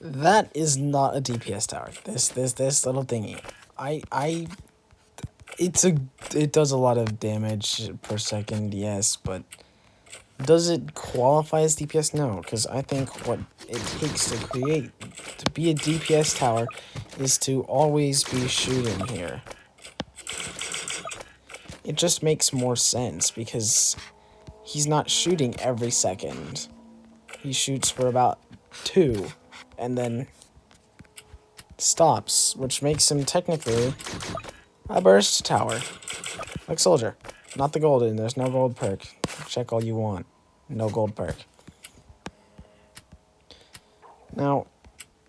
That is not a DPS tower. This little thingy. It does a lot of damage per second, yes, but does it qualify as DPS? No, because I think what it takes to be a DPS tower is to always be shooting here. It just makes more sense because he's not shooting every second. He shoots for about 2 and then stops, which makes him technically a burst tower. Like Soldier. Not the golden, there's no gold perk. Check all you want. No gold perk. Now,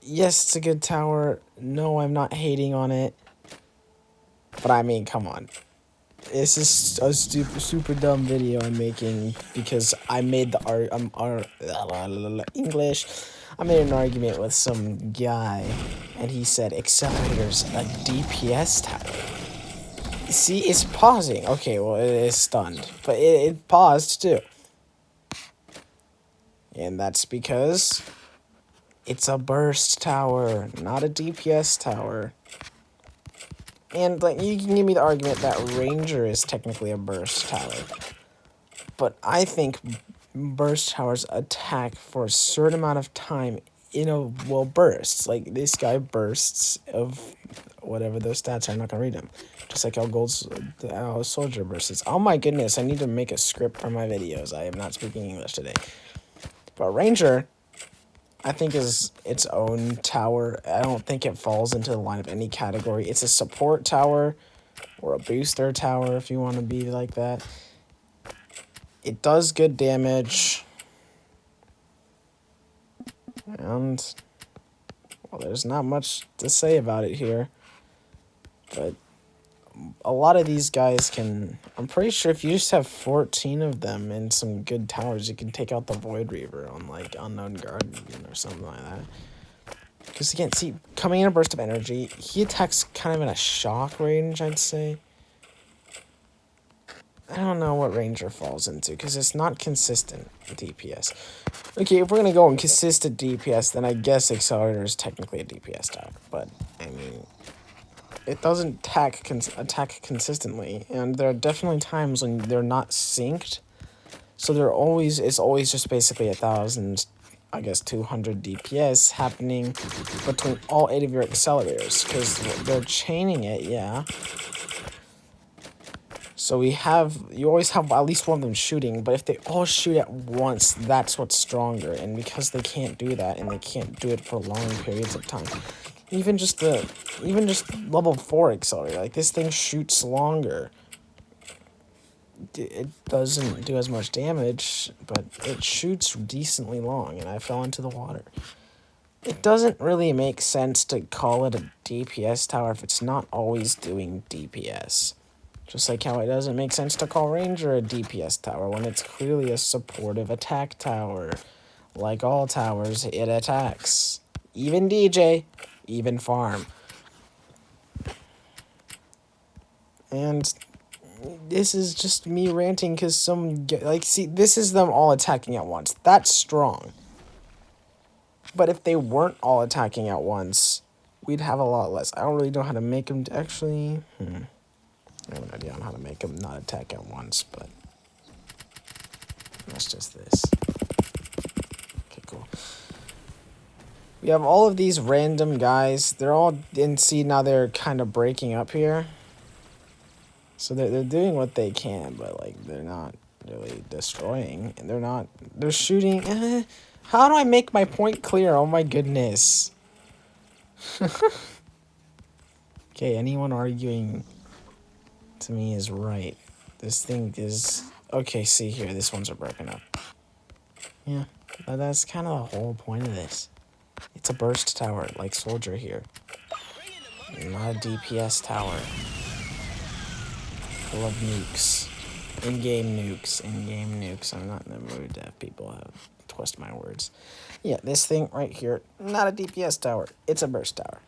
yes, it's a good tower. No, I'm not hating on it. But I mean, come on. This is a super dumb video I'm making because I made the English. I made an argument with some guy, and he said Accelerator's a DPS tower. See, it's pausing. Okay, well, it is stunned, but it paused too. And that's because it's a burst tower, not a DPS tower. And like you can give me the argument that Ranger is technically a burst tower. But I think burst towers attack for a certain amount of time in a bursts. Like this guy bursts of whatever those stats are. I'm not gonna read them. Just like how Soldier bursts. Oh my goodness, I need to make a script for my videos. I am not speaking English today. But Ranger, I think, is its own tower. I don't think it falls into the line of any category. It's a support tower or a booster tower if you want to be like that. It does good damage. And, well, there's not much to say about it here. But a lot of these guys can... I'm pretty sure if you just have 14 of them in some good towers, you can take out the Void Reaver on, like, Unknown Guardian or something like that. Because, again, see, coming in a burst of energy, he attacks kind of in a shock range, I'd say. I don't know what Ranger falls into, because it's not consistent DPS. Okay, if we're going to go on consistent DPS, then I guess Accelerator is technically a DPS tower. But, I mean... it doesn't attack consistently, and there are definitely times when they're not synced. So it's always just basically 1,000, I guess 200 DPS happening between all 8 of your accelerators, because they're chaining it, yeah. So you always have at least one of them shooting, but if they all shoot at once, that's what's stronger. And because they can't do that, and they can't do it for long periods of time, even just level 4 accelerator, like this thing shoots longer. It doesn't do as much damage, but it shoots decently long, and I fell into the water. It doesn't really make sense to call it a DPS tower if it's not always doing DPS. Just like how it doesn't make sense to call Ranger a DPS tower when it's clearly a supportive attack tower. Like all towers, it attacks. Even DJ, even farm. And this is just me ranting because see, this is them all attacking at once. That's strong. But if they weren't all attacking at once, we'd have a lot less. I don't really know how to make them actually... I have an idea on how to make them not attack at once, but that's just this. Okay, cool. We have all of these random guys. They're all in C now. They're kind of breaking up here. So they're doing what they can, but like they're not really destroying, and they're shooting. How do I make my point clear? Oh my goodness. Okay, anyone arguing to me is right. This thing is... okay, see here, this ones are broken up. Yeah, but that's kind of the whole point of this. It's a burst tower, like Soldier here. Not a DPS tower. Full of nukes. In-game nukes. In-game nukes. I'm not in the mood to have people twist my words. Yeah, this thing right here, not a DPS tower. It's a burst tower.